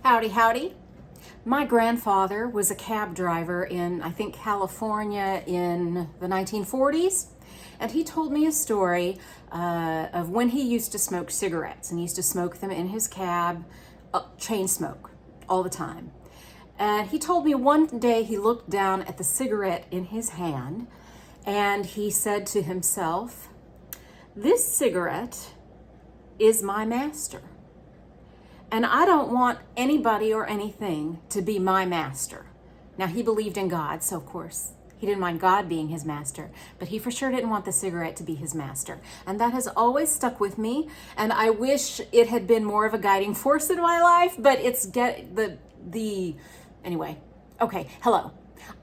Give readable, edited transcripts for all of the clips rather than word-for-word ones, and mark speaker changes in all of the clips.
Speaker 1: Howdy, howdy. My grandfather was a cab driver in, I think, California in the 1940s. And he told me a story of when he used to smoke cigarettes, and he used to smoke them in his cab, chain smoke, all the time. And he told me one day he looked down at the cigarette in his hand and he said to himself, "This cigarette is my master. And I don't want anybody or anything to be my master." Now, he believed in God, so of course he didn't mind God being his master, but he for sure didn't want the cigarette to be his master. And that has always stuck with me. And I wish it had been more of a guiding force in my life, but it's anyway. Okay, hello.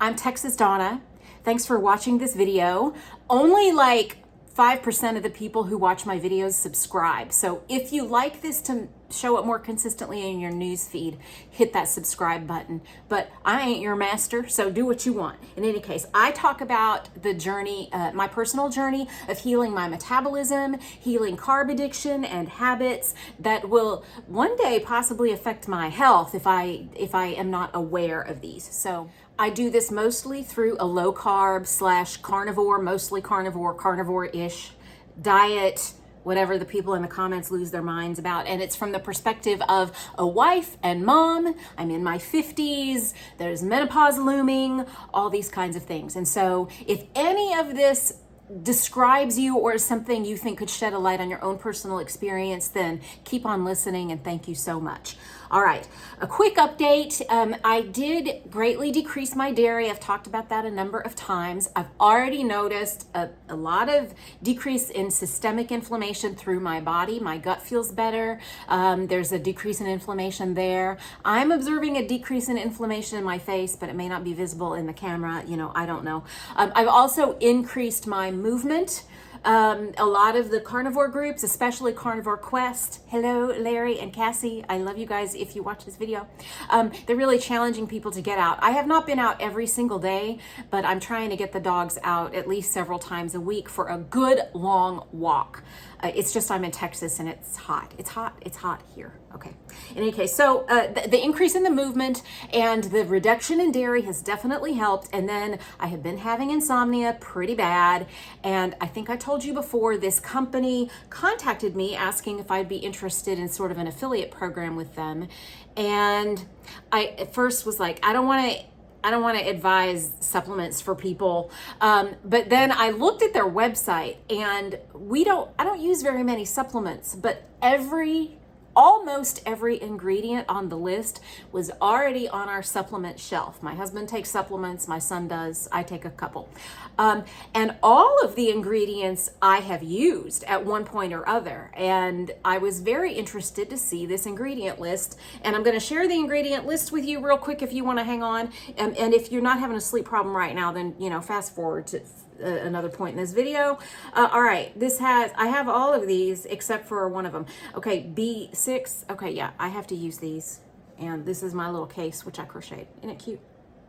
Speaker 1: I'm Texas Donna. Thanks for watching this video. Only like 5% of the people who watch my videos subscribe. So if you like this to show up more consistently in your news feed, hit that subscribe button. But I ain't your master, so do what you want. In any case, I talk about the journey, my personal journey of healing my metabolism, healing carb addiction and habits that will one day possibly affect my health if I am not aware of these. So I do this mostly through a low carb / carnivore, mostly carnivore-ish diet, whatever the people in the comments lose their minds about. And it's from the perspective of a wife and mom. I'm in my 50s, there's menopause looming, all these kinds of things. And so if any of this describes you or is something you think could shed a light on your own personal experience, then keep on listening, and thank you so much. All right, a quick update. I did greatly decrease my dairy. I've talked about that a number of times. I've already noticed a lot of decrease in systemic inflammation through my body. My gut feels better. There's a decrease in inflammation there. I'm observing a decrease in inflammation in my face, but it may not be visible in the camera. I don't know. I've also increased my movement. A lot of the carnivore groups, especially Carnivore Quest. Hello, Larry and Cassie. I love you guys if you watch this video. They're really challenging people to get out. I have not been out every single day, but I'm trying to get the dogs out at least several times a week for a good long walk. It's just I'm in Texas and it's hot. It's hot here. Okay. In any case, so the increase in the movement and the reduction in dairy has definitely helped. And then I have been having insomnia pretty bad. And I think I told you before, this company contacted me asking if I'd be interested in sort of an affiliate program with them. And I at first was like, I don't want to advise supplements for people. But then I looked at their website, and I don't use very many supplements, but almost every ingredient on the list was already on our supplement shelf. My husband takes supplements, my son does, I take a couple. And all of the ingredients I have used at one point or other. And I was very interested to see this ingredient list. And I'm going to share the ingredient list with you real quick if you want to hang on. And if you're not having a sleep problem right now, then, fast forward to another point in this video. All right, I have all of these except for one of them. Okay, B6. Okay, yeah, I have to use these. And this is my little case, which I crocheted. Isn't it cute?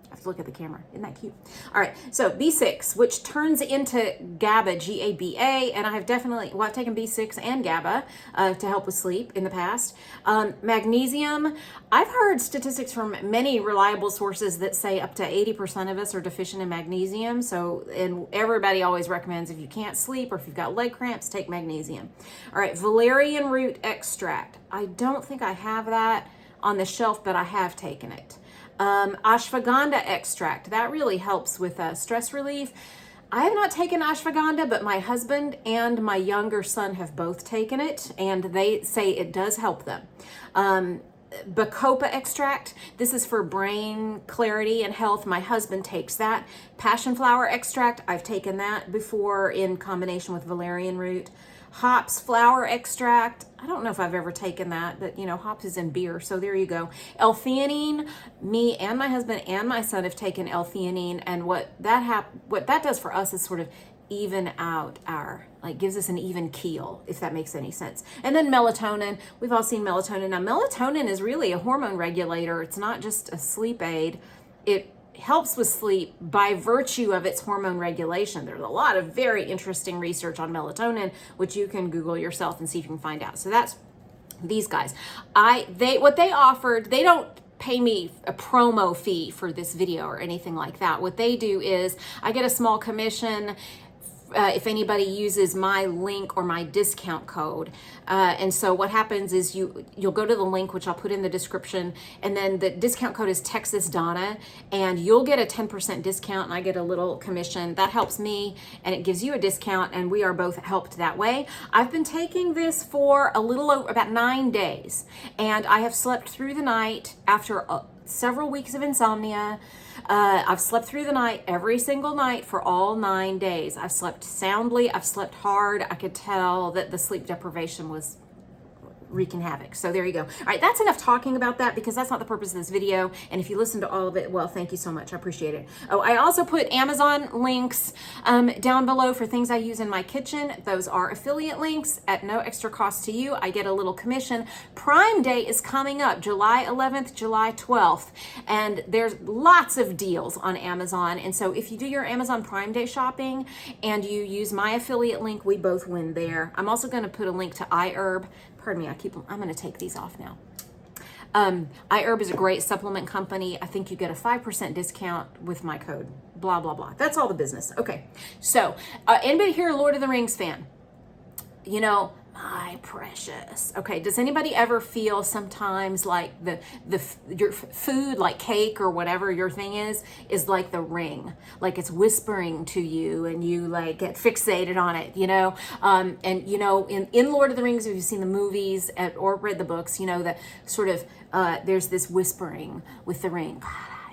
Speaker 1: I have to look at the camera. Isn't that cute? All right, so B6, which turns into GABA, G-A-B-A, and I've taken B6 and GABA to help with sleep in the past. Magnesium, I've heard statistics from many reliable sources that say up to 80% of us are deficient in magnesium. And everybody always recommends if you can't sleep or if you've got leg cramps, take magnesium. All right, valerian root extract. I don't think I have that on the shelf, but I have taken it. Ashwagandha extract, that really helps with stress relief. I have not taken ashwagandha, but my husband and my younger son have both taken it, and they say it does help them. Bacopa extract, this is for brain clarity and health. My husband takes that. Passion flower extract, I've taken that before in combination with valerian root. Hops flower extract, I don't know if I've ever taken that, but hops is in beer, so there you go. L-theanine, me and my husband and my son have taken L-theanine, and what that does for us is sort of even out gives us an even keel, if that makes any sense. And then melatonin, we've all seen melatonin. Now, melatonin is really a hormone regulator. It's not just a sleep aid. It helps with sleep by virtue of its hormone regulation. There's a lot of very interesting research on melatonin, which you can Google yourself and see if you can find out. So that's These guys, what they offered, they don't pay me a promo fee for this video or anything like that. What they do is I get a small commission if anybody uses my link or my discount code. And so what happens is you'll go to the link, which I'll put in the description, and then the discount code is Texas Donna, and you'll get a 10% discount and I get a little commission. That helps me and it gives you a discount, and we are both helped that way. I've been taking this for a little over about 9 days, and I have slept through the night after several weeks of insomnia. I've slept through the night every single night for all 9 days. I've slept soundly. I've slept hard. I could tell that the sleep deprivation was wreaking havoc. So there you go. All right, that's enough talking about that because that's not the purpose of this video. And if you listen to all of it, well, thank you so much. I appreciate it. Oh, I also put Amazon links down below for things I use in my kitchen. Those are affiliate links at no extra cost to you. I get a little commission. Prime Day is coming up, July 11th, July 12th, and there's lots of deals on Amazon. And so if you do your Amazon Prime Day shopping and you use my affiliate link, we both win there. I'm also going to put a link to iHerb. Pardon me, I'm going to take these off now. iHerb is a great supplement company. I think you get a 5% discount with my code, blah, blah, blah. That's all the business. Okay, so anybody here a Lord of the Rings fan? You know, my precious. Okay, does anybody ever feel sometimes like your food, like cake or whatever your thing is like the ring, like it's whispering to you and you like get fixated on it, you know? And you know, in Lord of the Rings, if you've seen the movies or read the books, you know that sort of there's this whispering with the ring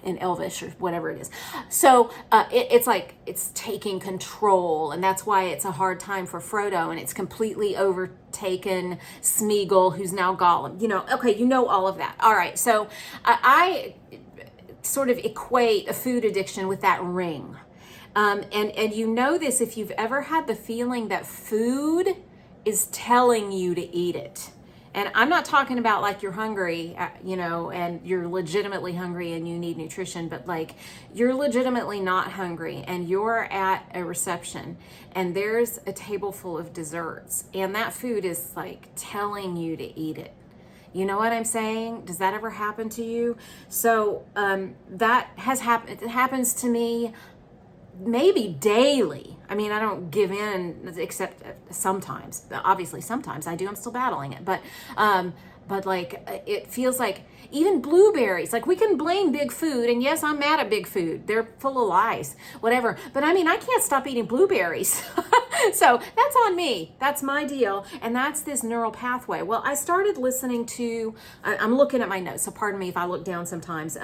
Speaker 1: in Elvish or whatever it is. So it's like it's taking control, and that's why it's a hard time for Frodo, and it's completely overtaken Smeagol, who's now Gollum. You know, okay, you know all of that. All right, so I sort of equate a food addiction with that ring. And you know this if you've ever had the feeling that food is telling you to eat it. And I'm not talking about like you're hungry, you know, and you're legitimately hungry and you need nutrition, but like you're legitimately not hungry and you're at a reception and there's a table full of desserts and that food is like telling you to eat it. You know what I'm saying? Does that ever happen to you? So that has happened. It happens to me maybe daily. I mean, I don't give in except sometimes. Obviously, sometimes I do. I'm still battling it. But like it feels like even blueberries, like we can blame big food. And yes, I'm mad at big food. They're full of lies, whatever. But I mean, I can't stop eating blueberries. So that's on me. That's my deal. And that's this neural pathway. Well, I started listening to, I'm looking at my notes, so pardon me if I look down sometimes.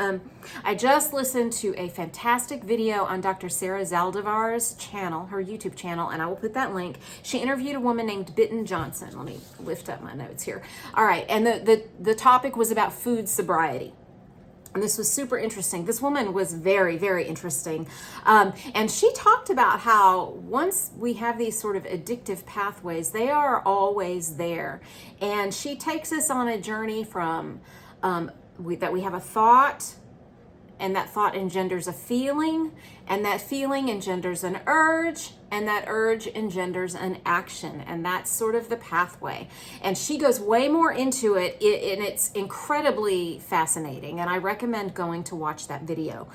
Speaker 1: I just listened to a fantastic video on Dr. Sarah Zaldivar's channel, her YouTube channel, and I will put that link. She interviewed a woman named Bitten Johnson. Let me lift up my notes here. All right. And the topic was about food sobriety. And this was super interesting. This woman was very, very interesting. And she talked about how once we have these sort of addictive pathways, they are always there. And she takes us on a journey from that we have a thought, and that thought engenders a feeling, and that feeling engenders an urge, and that urge engenders an action. And that's sort of the pathway. And she goes way more into it, and it's incredibly fascinating. And I recommend going to watch that video.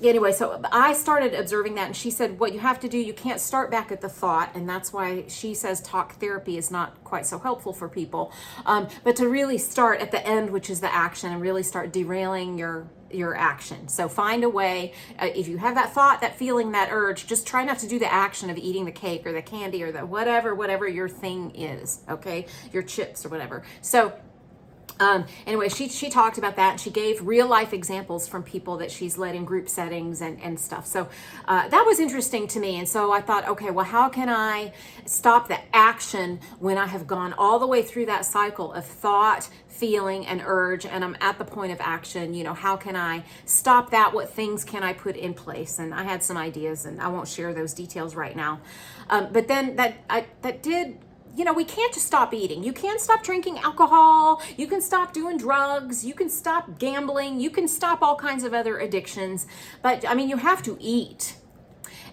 Speaker 1: Anyway, so I started observing that, and she said, what you have to do, you can't start back at the thought, and that's why she says talk therapy is not quite so helpful for people, but to really start at the end, which is the action, and really start derailing your action. So find a way, if you have that thought, that feeling, that urge, just try not to do the action of eating the cake or the candy or the whatever your thing is, okay? Your chips or whatever. So anyway, she talked about that, and she gave real life examples from people that she's led in group settings and stuff. So that was interesting to me. And so I thought, okay, well, how can I stop the action when I have gone all the way through that cycle of thought, feeling, and urge, and I'm at the point of action? You know, how can I stop that? What things can I put in place? And I had some ideas, and I won't share those details right now. But then that did, you know, we can't just stop eating. You can't stop drinking alcohol. You can stop doing drugs. You can stop gambling. You can stop all kinds of other addictions. But I mean, you have to eat.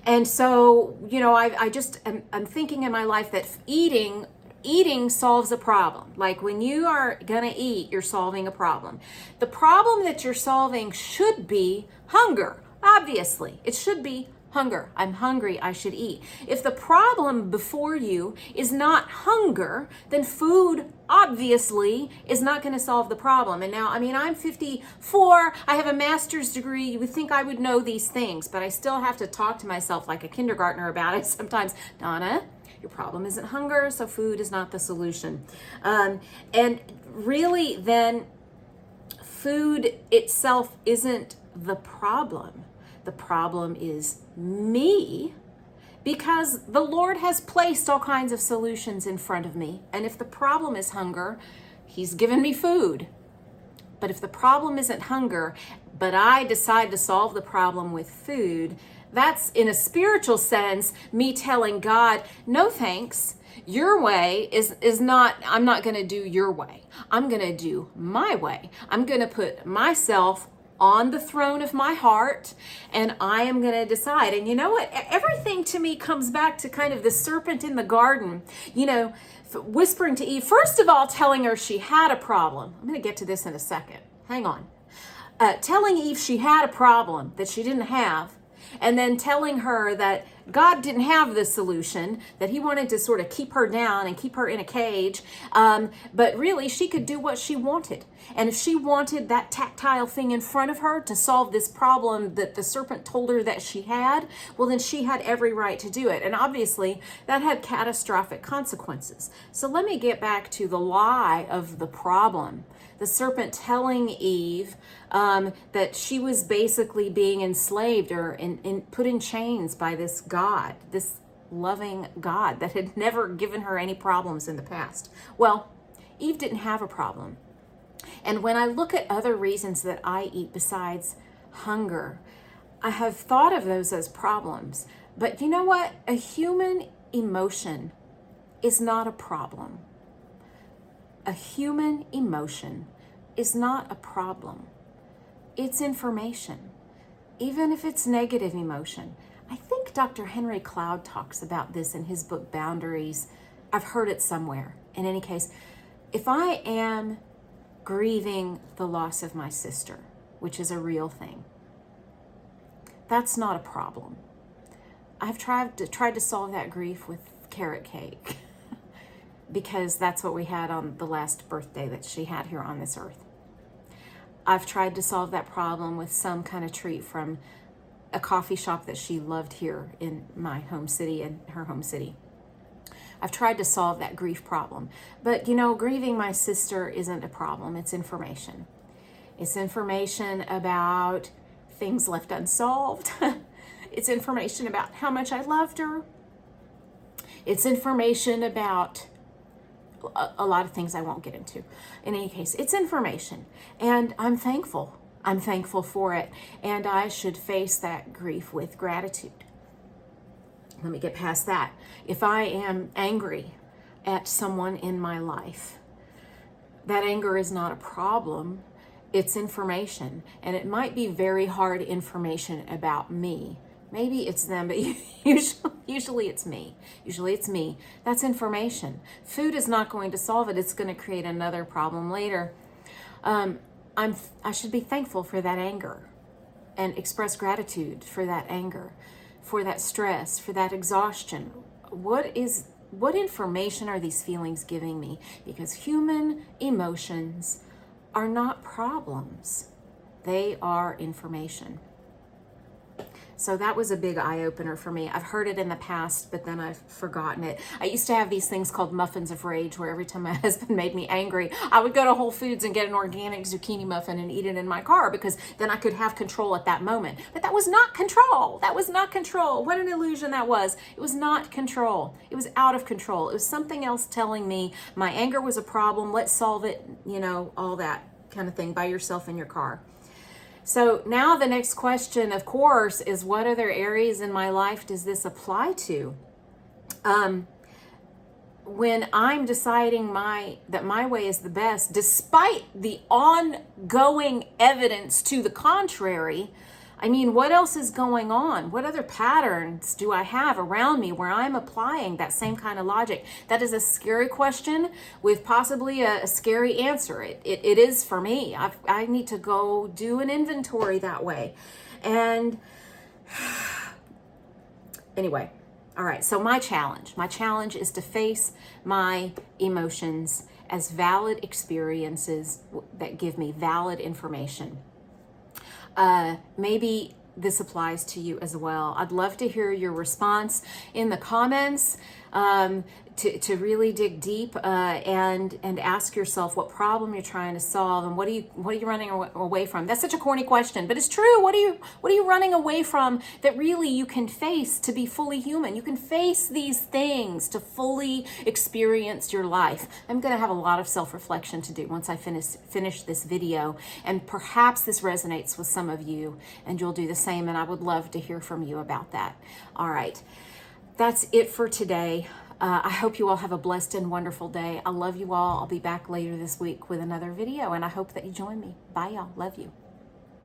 Speaker 1: And so, you know, I'm thinking in my life that eating eating solves a problem. Like when you are gonna eat, you're solving a problem. The problem that you're solving should be hunger. Obviously, it should be hunger. I'm hungry, I should eat. If the problem before you is not hunger, then food obviously is not going to solve the problem. And now, I mean, I'm 54, I have a master's degree. You would think I would know these things, but I still have to talk to myself like a kindergartner about it sometimes. Donna, your problem isn't hunger, so food is not the solution. And really, then, food itself isn't the problem. The problem is me, because the Lord has placed all kinds of solutions in front of me. And if the problem is hunger, He's given me food. But if the problem isn't hunger, but I decide to solve the problem with food, that's, in a spiritual sense, me telling God, no thanks. Your way is not, I'm not going to do your way. I'm going to do my way. I'm going to put myself on the throne of my heart, and I am going to decide. And you know what? Everything to me comes back to kind of the serpent in the garden, whispering to Eve, first of all, telling her she had a problem. I'm going to get to this in a second. Hang on. Telling Eve she had a problem that she didn't have, and then telling her that God didn't have the solution, that He wanted to sort of keep her down and keep her in a cage. But really, she could do what she wanted. And if she wanted that tactile thing in front of her to solve this problem that the serpent told her that she had, well, then she had every right to do it. And obviously, that had catastrophic consequences. So let me get back to the lie of the problem. The serpent telling Eve that she was basically being enslaved or put in chains by this God, this loving God that had never given her any problems in the past. Well, Eve didn't have a problem. And when I look at other reasons that I eat besides hunger, I have thought of those as problems. But you know what? A human emotion is not a problem. A human emotion is not a problem. It's information, even if it's negative emotion. I think Dr. Henry Cloud talks about this in his book, Boundaries. I've heard it somewhere. In any case, if I am grieving the loss of my sister, which is a real thing, that's not a problem. I've tried to solve that grief with carrot cake because that's what we had on the last birthday that she had here on this earth. I've tried to solve that problem with some kind of treat from a coffee shop that she loved here in my home city and her home city. I've tried to solve that grief problem. But, grieving my sister isn't a problem. It's information. It's information about things left unsolved. It's information about how much I loved her. It's information about a lot of things I won't get into. In any case, it's information. And I'm thankful. I'm thankful for it. And I should face that grief with gratitude. Let me get past that. If I am angry at someone in my life, that anger is not a problem. It's information. And it might be very hard information about me. Maybe it's them, but usually it's me. Usually it's me. That's information. Food is not going to solve it. It's going to create another problem later. I should be thankful for that anger and express gratitude for that anger, for that stress, for that exhaustion. What information are these feelings giving me? Because human emotions are not problems. They are information. So that was a big eye-opener for me. I've heard it in the past, but then I've forgotten it. I used to have these things called muffins of rage, where every time my husband made me angry, I would go to Whole Foods and get an organic zucchini muffin and eat it in my car, because then I could have control at that moment. But that was not control. That was not control. What an illusion that was. It was not control. It was out of control. It was something else telling me my anger was a problem. Let's solve it, all that kind of thing by yourself in your car. So now the next question, of course, is what other areas in my life does this apply to? When I'm deciding that my way is the best, despite the ongoing evidence to the contrary, I mean, what else is going on? What other patterns do I have around me where I'm applying that same kind of logic? That is a scary question with possibly a scary answer. It is for me. I need to go do an inventory that way. And anyway, all right, so my challenge is to face my emotions as valid experiences that give me valid information. Maybe this applies to you as well. I'd love to hear your response in the comments, to really dig deep and ask yourself what problem you're trying to solve and what are you running away from. That's such a corny question, but it's true. What are you running away from that really you can face to be fully human? You can face these things to fully experience your life. I'm going to have a lot of self-reflection to do once I finish this video, and perhaps this resonates with some of you and you'll do the same, and I would love to hear from you about that. All right, that's it for today. I hope you all have a blessed and wonderful day. I love you all. I'll be back later this week with another video, and I hope that you join me. Bye, y'all. Love you.